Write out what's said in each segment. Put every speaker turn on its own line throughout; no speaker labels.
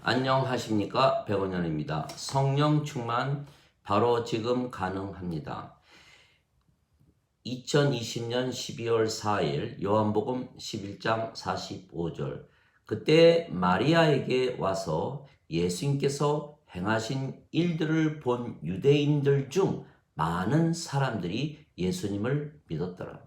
안녕하십니까, 백원현입니다. 성령 충만 바로 지금 가능합니다. 2020년 12월 4일 요한복음 11장 45절, 그때 마리아에게 와서 예수님께서 행하신 일들을 본 유대인들 중 많은 사람들이 예수님을 믿었더라.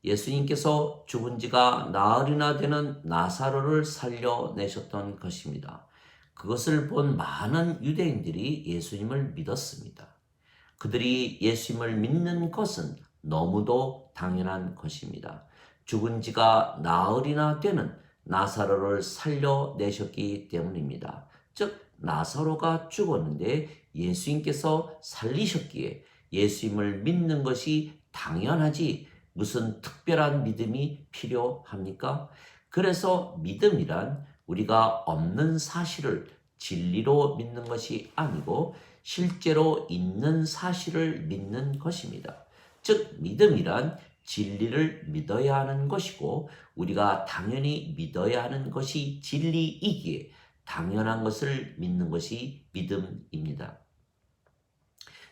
예수님께서 죽은 지가 나흘이나 되는 나사로를 살려내셨던 것입니다. 그것을 본 많은 유대인들이 예수님을 믿었습니다. 그들이 예수님을 믿는 것은 너무도 당연한 것입니다. 죽은 지가 나흘이나 되는 나사로를 살려내셨기 때문입니다. 즉, 나사로가 죽었는데 예수님께서 살리셨기에 예수님을 믿는 것이 당연하지 무슨 특별한 믿음이 필요합니까? 그래서 믿음이란 우리가 없는 사실을 진리로 믿는 것이 아니고 실제로 있는 사실을 믿는 것입니다. 즉, 믿음이란 진리를 믿어야 하는 것이고 우리가 당연히 믿어야 하는 것이 진리이기에 당연한 것을 믿는 것이 믿음입니다.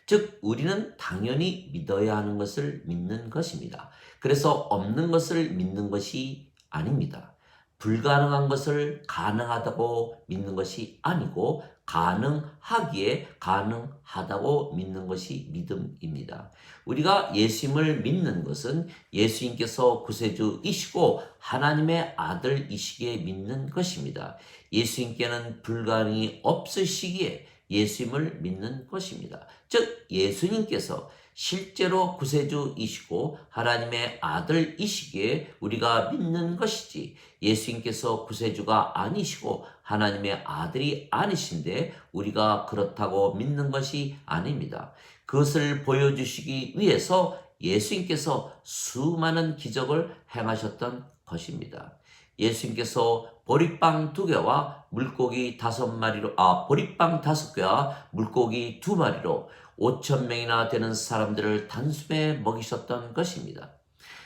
즉, 우리는 당연히 믿어야 하는 것을 믿는 것입니다. 그래서 없는 것을 믿는 것이 아닙니다. 불가능한 것을 가능하다고 믿는 것이 아니고 가능하기에 가능하다고 믿는 것이 믿음입니다. 우리가 예수님을 믿는 것은 예수님께서 구세주이시고 하나님의 아들이시기에 믿는 것입니다. 예수님께는 불가능이 없으시기에 예수님을 믿는 것입니다. 즉, 예수님께서 실제로 구세주이시고 하나님의 아들이시기에 우리가 믿는 것이지, 예수님께서 구세주가 아니시고 하나님의 아들이 아니신데 우리가 그렇다고 믿는 것이 아닙니다. 그것을 보여주시기 위해서 예수님께서 수많은 기적을 행하셨던 것입니다. 예수님께서 보리빵 2개와 물고기 5마리로, 보리빵 5개와 물고기 2마리로 5,000명이나 되는 사람들을 단숨에 먹이셨던 것입니다.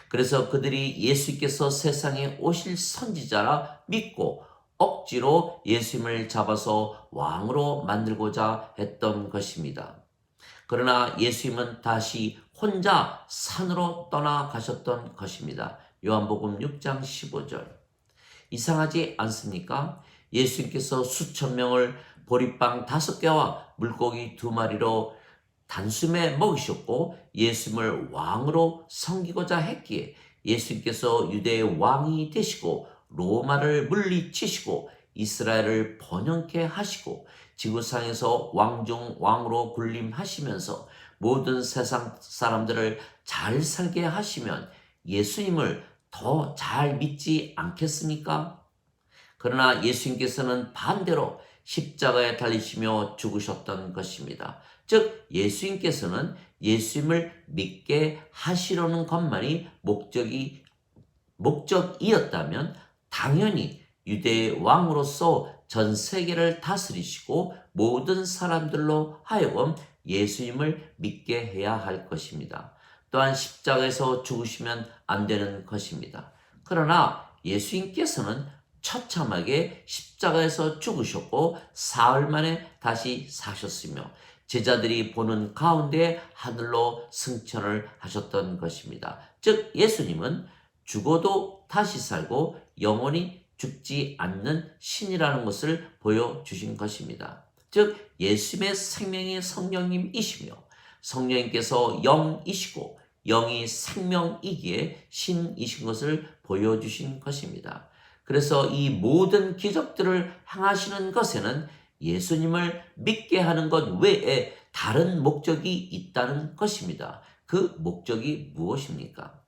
그래서 그들이 예수께서 세상에 오실 선지자라 믿고 억지로 예수님을 잡아서 왕으로 만들고자 했던 것입니다. 그러나 예수님은 다시 혼자 산으로 떠나가셨던 것입니다. 요한복음 6장 15절. 이상하지 않습니까? 예수님께서 수천 명을 보리빵 5개와 물고기 2마리로 단숨에 먹이셨고 예수님을 왕으로 섬기고자 했기에 예수님께서 유대의 왕이 되시고 로마를 물리치시고 이스라엘을 번영케 하시고 지구상에서 왕중 왕으로 군림하시면서 모든 세상 사람들을 잘 살게 하시면 예수님을 더 잘 믿지 않겠습니까? 그러나 예수님께서는 반대로 십자가에 달리시며 죽으셨던 것입니다. 즉, 예수님께서는 예수님을 믿게 하시려는 것만이 목적이었다면 당연히 유대의 왕으로서 전 세계를 다스리시고 모든 사람들로 하여금 예수님을 믿게 해야 할 것입니다. 또한 십자가에서 죽으시면 안 되는 것입니다. 그러나 예수님께서는 처참하게 십자가에서 죽으셨고 사흘 만에 다시 사셨으며 제자들이 보는 가운데 하늘로 승천을 하셨던 것입니다. 즉, 예수님은 죽어도 다시 살고 영원히 죽지 않는 신이라는 것을 보여주신 것입니다. 즉, 예수님의 생명이 성령님이시며 성령님께서 영이시고 영이 생명이기에 신이신 것을 보여주신 것입니다. 그래서 이 모든 기적들을 행하시는 것에는 예수님을 믿게 하는 것 외에 다른 목적이 있다는 것입니다. 그 목적이 무엇입니까?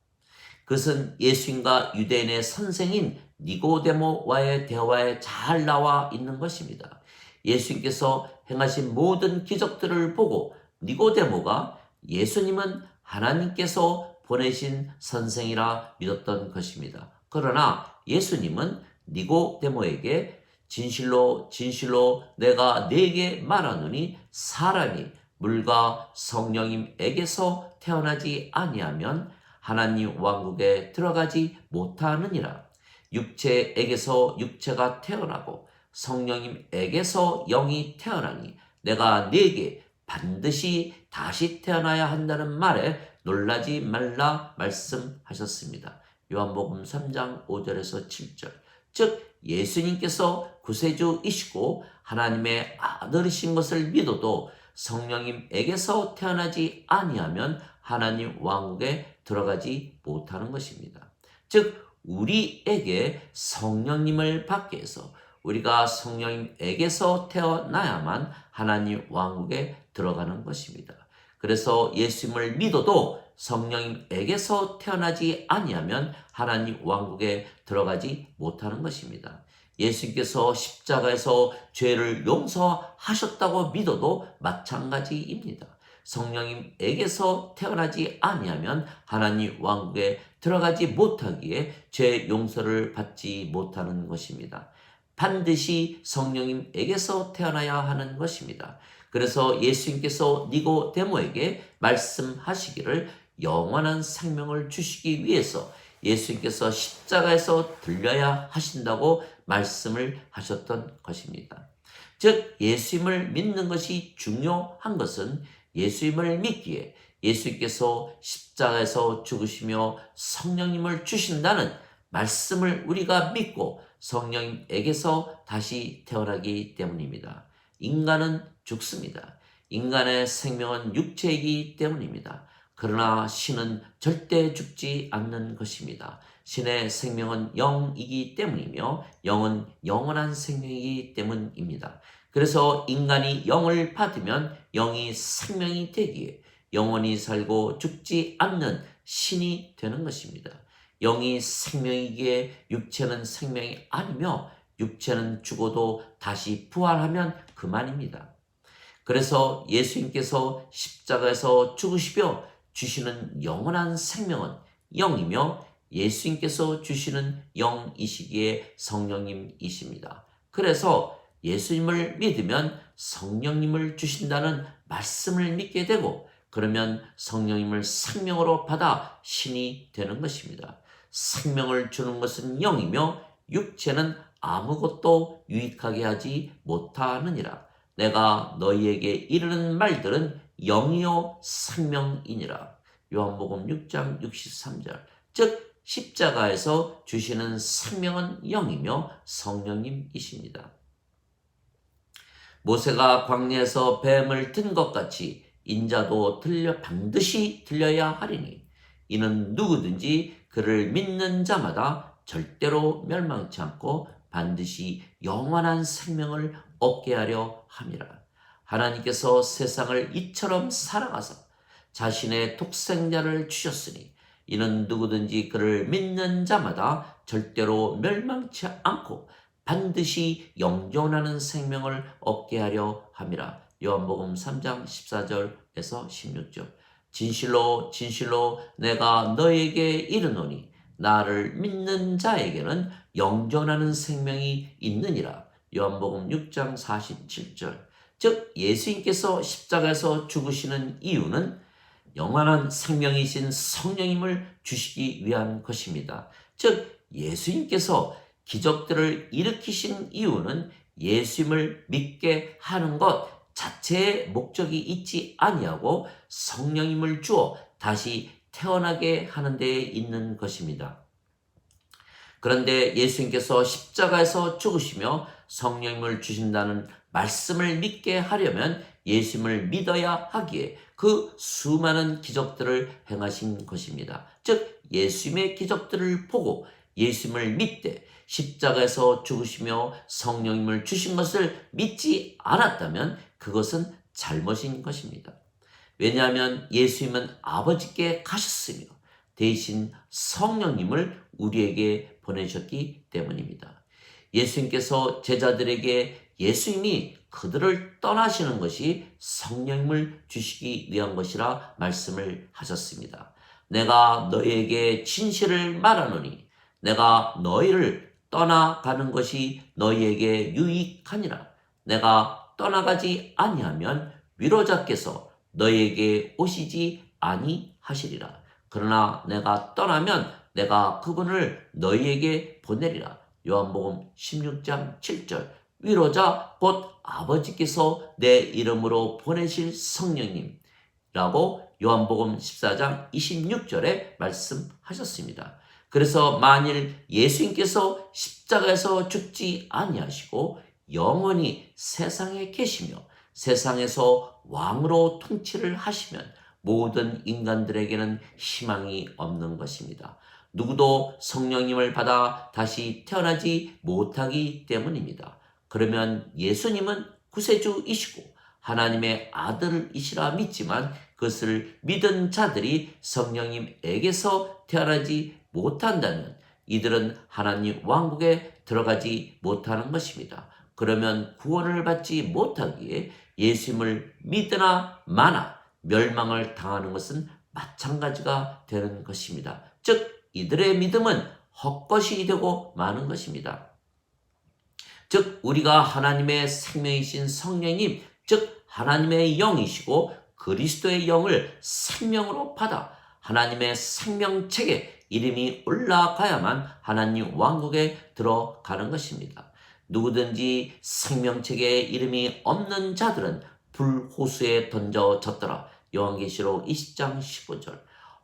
그것은 예수님과 유대인의 선생인 니고데모와의 대화에 잘 나와 있는 것입니다. 예수님께서 행하신 모든 기적들을 보고 니고데모가 예수님은 하나님께서 보내신 선생이라 믿었던 것입니다. 그러나 예수님은 니고데모에게 진실로 진실로 내가 네게 말하노니 사람이 물과 성령님에게서 태어나지 아니하면 하나님 왕국에 들어가지 못하느니라. 육체에게서 육체가 태어나고 성령님에게서 영이 태어나니 내가 네게 반드시 다시 태어나야 한다는 말에 놀라지 말라 말씀하셨습니다. 요한복음 3장 5절에서 7절. 즉 예수님께서 구세주이시고 하나님의 아들이신 것을 믿어도 성령님에게서 태어나지 아니하면 하나님 왕국에 들어가지 못하는 것입니다. 즉 우리에게 성령님을 받기 위해서 우리가 성령님에게서 태어나야만 하나님 왕국에 들어가는 것입니다. 그래서 예수님을 믿어도 성령님에게서 태어나지 아니하면 하나님 왕국에 들어가지 못하는 것입니다. 예수님께서 십자가에서 죄를 용서하셨다고 믿어도 마찬가지입니다. 성령님에게서 태어나지 아니하면 하나님 왕국에 들어가지 못하기에 죄 용서를 받지 못하는 것입니다. 반드시 성령님에게서 태어나야 하는 것입니다. 그래서 예수님께서 니고데모에게 말씀하시기를 영원한 생명을 주시기 위해서 예수님께서 십자가에서 들려야 하신다고 말씀을 하셨던 것입니다. 즉 예수님을 믿는 것이 중요한 것은 예수님을 믿기에 예수님께서 십자가에서 죽으시며 성령님을 주신다는 말씀을 우리가 믿고 성령님에게서 다시 태어나기 때문입니다. 인간은 죽습니다. 인간의 생명은 육체이기 때문입니다. 그러나 신은 절대 죽지 않는 것입니다. 신의 생명은 영이기 때문이며 영은 영원한 생명이기 때문입니다. 그래서 인간이 영을 받으면 영이 생명이 되기에 영원히 살고 죽지 않는 신이 되는 것입니다. 영이 생명이기에 육체는 생명이 아니며 육체는 죽어도 다시 부활하면 그만입니다. 그래서 예수님께서 십자가에서 죽으시며 주시는 영원한 생명은 영이며 예수님께서 주시는 영이시기에 성령님이십니다. 그래서 예수님을 믿으면 성령님을 주신다는 말씀을 믿게 되고 그러면 성령님을 생명으로 받아 신이 되는 것입니다. 생명을 주는 것은 영이며 육체는 아무것도 유익하게 하지 못하느니라. 내가 너희에게 이르는 말들은 영이요 생명이니라. 요한복음 6장 63절. 즉 십자가에서 주시는 생명은 영이며 성령님이십니다. 모세가 광야에서 뱀을 든 것 같이 인자도 반드시 들려야 하리니 이는 누구든지 그를 믿는 자마다 절대로 멸망치 않고 반드시 영원한 생명을 얻게 하려 함이라. 하나님께서 세상을 이처럼 사랑하사 자신의 독생자를 주셨으니 이는 누구든지 그를 믿는 자마다 절대로 멸망치 않고 반드시 영존하는 생명을 얻게 하려 함이라. 요한복음 3장 14절에서 16절. 진실로 진실로 내가 너에게 이르노니 나를 믿는 자에게는 영존하는 생명이 있느니라. 요한복음 6장 47절. 즉 예수님께서 십자가에서 죽으시는 이유는 영원한 생명이신 성령님을 주시기 위한 것입니다. 즉 예수님께서 기적들을 일으키신 이유는 예수님을 믿게 하는 것 자체의 목적이 있지 아니하고 성령님을 주어 다시 태어나게 하는 데에 있는 것입니다. 그런데 예수님께서 십자가에서 죽으시며 성령님을 주신다는 말씀을 믿게 하려면 예수님을 믿어야 하기에 그 수많은 기적들을 행하신 것입니다. 즉 예수님의 기적들을 보고 예수님을 믿되 십자가에서 죽으시며 성령님을 주신 것을 믿지 않았다면 그것은 잘못인 것입니다. 왜냐하면 예수님은 아버지께 가셨으며 대신 성령님을 우리에게 보내셨기 때문입니다. 예수님께서 제자들에게 예수님이 그들을 떠나시는 것이 성령님을 주시기 위한 것이라 말씀을 하셨습니다. 내가 너희에게 진실을 말하노니 내가 너희를 떠나가는 것이 너희에게 유익하니라. 내가 떠나가지 아니하면 위로자께서 너희에게 오시지 아니하시리라. 그러나 내가 떠나면 내가 그분을 너희에게 보내리라. 요한복음 16장 7절. 위로자 곧 아버지께서 내 이름으로 보내실 성령님이라고 요한복음 14장 26절에 말씀하셨습니다. 그래서 만일 예수님께서 십자가에서 죽지 아니하시고 영원히 세상에 계시며 세상에서 왕으로 통치를 하시면 모든 인간들에게는 희망이 없는 것입니다. 누구도 성령님을 받아 다시 태어나지 못하기 때문입니다. 그러면 예수님은 구세주이시고 하나님의 아들이시라 믿지만 그것을 믿은 자들이 성령님에게서 태어나지 못한다면 이들은 하나님 왕국에 들어가지 못하는 것입니다. 그러면 구원을 받지 못하기에 예수님을 믿으나 마나 멸망을 당하는 것은 마찬가지가 되는 것입니다. 즉 이들의 믿음은 헛것이 되고 마는 것입니다. 즉 우리가 하나님의 생명이신 성령님, 즉 하나님의 영이시고 그리스도의 영을 생명으로 받아 하나님의 생명책에 이름이 올라가야만 하나님 왕국에 들어가는 것입니다. 누구든지 생명책에 이름이 없는 자들은 불호수에 던져졌더라. 요한계시록 20장 15절.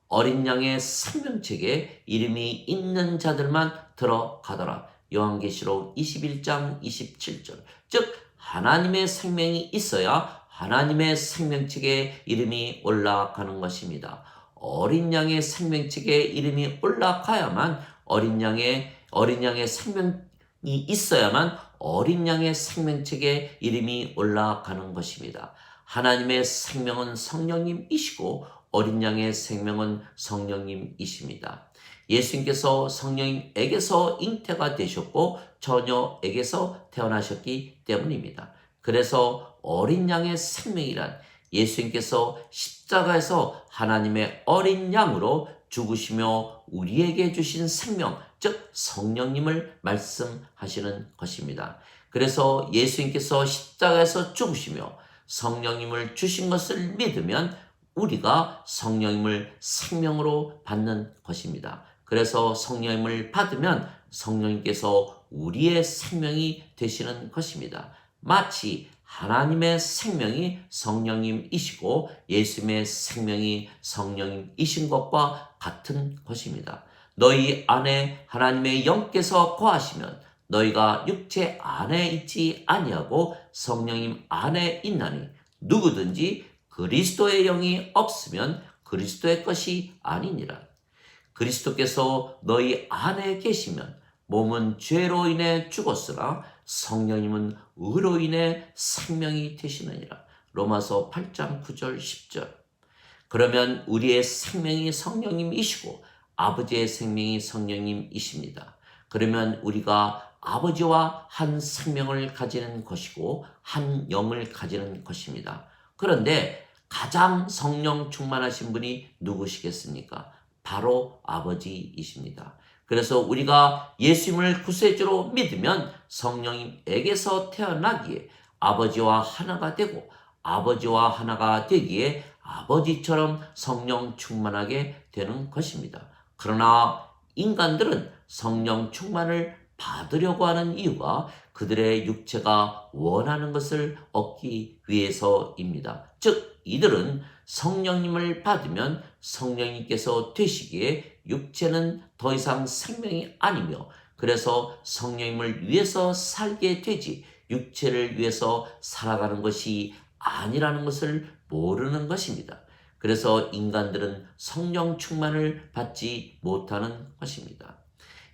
어린 양의 생명책에 이름이 있는 자들만 들어가더라. 요한계시록 21장 27절. 즉 하나님의 생명이 있어야 하나님의 생명책에 이름이 올라가는 것입니다. 어린 양의 생명책에 이름이 올라가야만 어린 양의 생명이 있어야만 어린 양의 생명책에 이름이 올라가는 것입니다. 하나님의 생명은 성령님이시고 어린 양의 생명은 성령님이십니다. 예수님께서 성령님에게서 잉태가 되셨고 처녀에게서 태어나셨기 때문입니다. 그래서 어린 양의 생명이란 예수님께서 십자가에서 하나님의 어린 양으로 죽으시며 우리에게 주신 생명, 즉 성령님을 말씀하시는 것입니다. 그래서 예수님께서 십자가에서 죽으시며 성령님을 주신 것을 믿으면 우리가 성령님을 생명으로 받는 것입니다. 그래서 성령님을 받으면 성령님께서 우리의 생명이 되시는 것입니다. 마치 하나님의 생명이 성령님이시고 예수님의 생명이 성령님이신 것과 같은 것입니다. 너희 안에 하나님의 영께서 거하시면 너희가 육체 안에 있지 아니하고 성령님 안에 있나니 누구든지 그리스도의 영이 없으면 그리스도의 것이 아니니라. 그리스도께서 너희 안에 계시면 몸은 죄로 인해 죽었으나 성령님은 의로 인해 생명이 되시느니라. 로마서 8장 9절 10절. 그러면 우리의 생명이 성령님이시고 아버지의 생명이 성령님이십니다. 그러면 우리가 아버지와 한 생명을 가지는 것이고 한 영을 가지는 것입니다. 그런데 가장 성령 충만하신 분이 누구시겠습니까? 바로 아버지이십니다. 그래서 우리가 예수님을 구세주로 믿으면 성령님에게서 태어나기에 아버지와 하나가 되고 아버지와 하나가 되기에 아버지처럼 성령 충만하게 되는 것입니다. 그러나 인간들은 성령 충만을 받으려고 하는 이유가 그들의 육체가 원하는 것을 얻기 위해서입니다. 즉 이들은 성령님을 받으면 성령님께서 되시기에 육체는 더 이상 생명이 아니며 그래서 성령님을 위해서 살게 되지 육체를 위해서 살아가는 것이 아니라는 것을 모르는 것입니다. 그래서 인간들은 성령 충만을 받지 못하는 것입니다.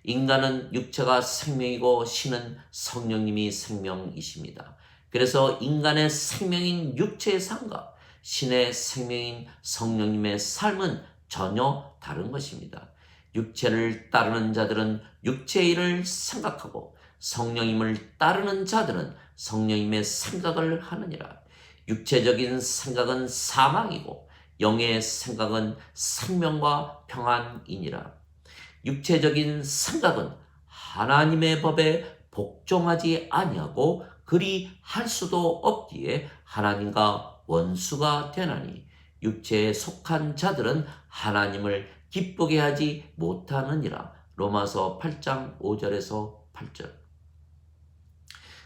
인간은 육체가 생명이고 신은 성령님이 생명이십니다. 그래서 인간의 생명인 육체의 삶과 신의 생명인 성령님의 삶은 전혀 다른 것입니다. 육체를 따르는 자들은 육체의 일을 생각하고 성령님을 따르는 자들은 성령님의 생각을 하느니라. 육체적인 생각은 사망이고 영의 생각은 생명과 평안이니라. 육체적인 생각은 하나님의 법에 복종하지 아니하고 그리 할 수도 없기에 하나님과 원수가 되나니 육체에 속한 자들은 하나님을 기쁘게 하지 못하느니라. 로마서 8장 5절에서 8절.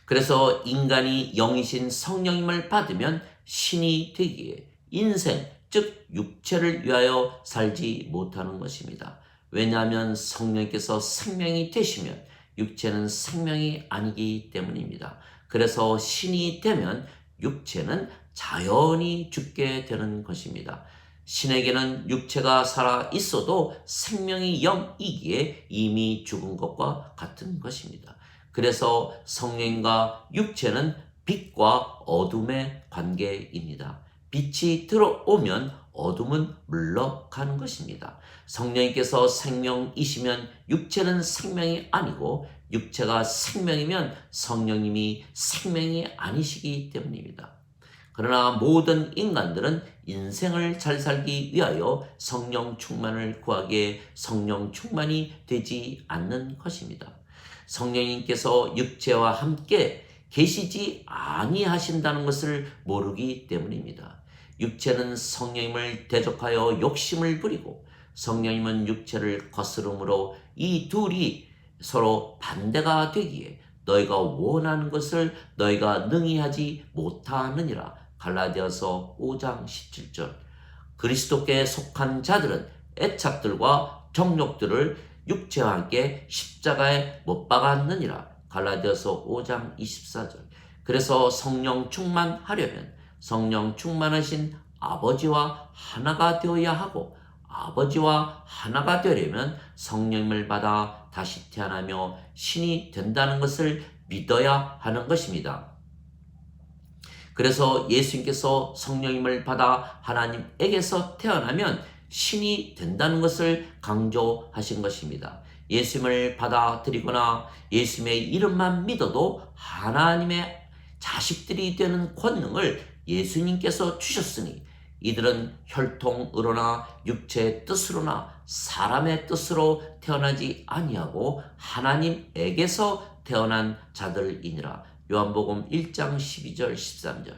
그래서 인간이 영이신 성령님을 받으면 신이 되기에 인생, 즉 육체를 위하여 살지 못하는 것입니다. 왜냐하면 성령께서 생명이 되시면 육체는 생명이 아니기 때문입니다. 그래서 신이 되면 육체는 자연히 죽게 되는 것입니다. 신에게는 육체가 살아 있어도 생명이 영이기에 이미 죽은 것과 같은 것입니다. 그래서 성령과 육체는 빛과 어둠의 관계입니다. 빛이 들어오면 어둠은 물러가는 것입니다. 성령님께서 생명이시면 육체는 생명이 아니고 육체가 생명이면 성령님이 생명이 아니시기 때문입니다. 그러나 모든 인간들은 인생을 잘 살기 위하여 성령 충만을 구하기에 성령 충만이 되지 않는 것입니다. 성령님께서 육체와 함께 계시지 아니하신다는 것을 모르기 때문입니다. 육체는 성령님을 대적하여 욕심을 부리고 성령님은 육체를 거스름으로 이 둘이 서로 반대가 되기에 너희가 원하는 것을 너희가 능히 하지 못하느니라. 갈라디아서 5장 17절. 그리스도께 속한 자들은 애착들과 정욕들을 육체와 함께 십자가에 못 박았느니라. 갈라디아서 5장 24절. 그래서 성령 충만하려면 성령 충만하신 아버지와 하나가 되어야 하고 아버지와 하나가 되려면 성령을 받아 다시 태어나며 신이 된다는 것을 믿어야 하는 것입니다. 그래서 예수님께서 성령님을 받아 하나님에게서 태어나면 신이 된다는 것을 강조하신 것입니다. 예수님을 받아들이거나 예수님의 이름만 믿어도 하나님의 자식들이 되는 권능을 예수님께서 주셨으니 이들은 혈통으로나 육체의 뜻으로나 사람의 뜻으로 태어나지 아니하고 하나님에게서 태어난 자들이니라. 요한복음 1장 12절 13절.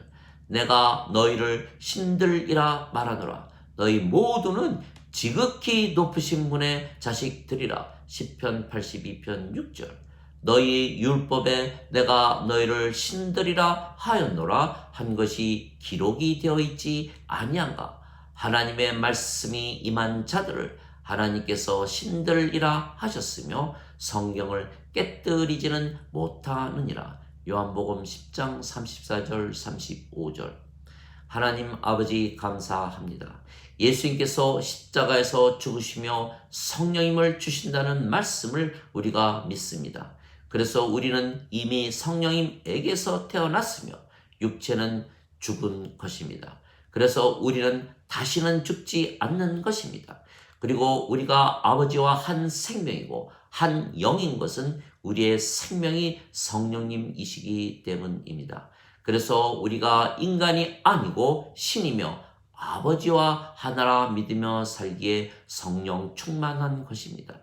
내가 너희를 신들이라 말하노라. 너희 모두는 지극히 높으신 분의 자식들이라. 시편 82편 6절. 너희 율법에 내가 너희를 신들이라 하였노라 한 것이 기록이 되어 있지 아니한가. 하나님의 말씀이 임한 자들을 하나님께서 신들이라 하셨으며 성경을 깨뜨리지는 못하느니라. 요한복음 10장 34절 35절. 하나님 아버지 감사합니다. 예수님께서 십자가에서 죽으시며 성령님을 주신다는 말씀을 우리가 믿습니다. 그래서 우리는 이미 성령님에게서 태어났으며 육체는 죽은 것입니다. 그래서 우리는 다시는 죽지 않는 것입니다. 그리고 우리가 아버지와 한 생명이고 한 영인 것은 우리의 생명이 성령님이시기 때문입니다. 그래서 우리가 인간이 아니고 신이며 아버지와 하나라 믿으며 살기에 성령 충만한 것입니다.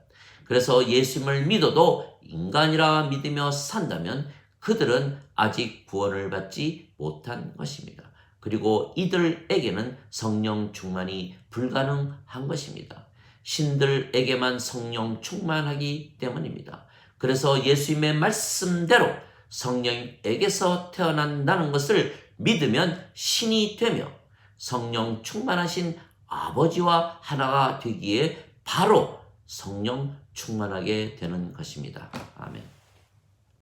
그래서 예수님을 믿어도 인간이라 믿으며 산다면 그들은 아직 구원을 받지 못한 것입니다. 그리고 이들에게는 성령 충만이 불가능한 것입니다. 신들에게만 성령 충만하기 때문입니다. 그래서 예수님의 말씀대로 성령에게서 태어난다는 것을 믿으면 신이 되며 성령 충만하신 아버지와 하나가 되기에 바로 성령 충만하게 되는 것입니다. 아멘.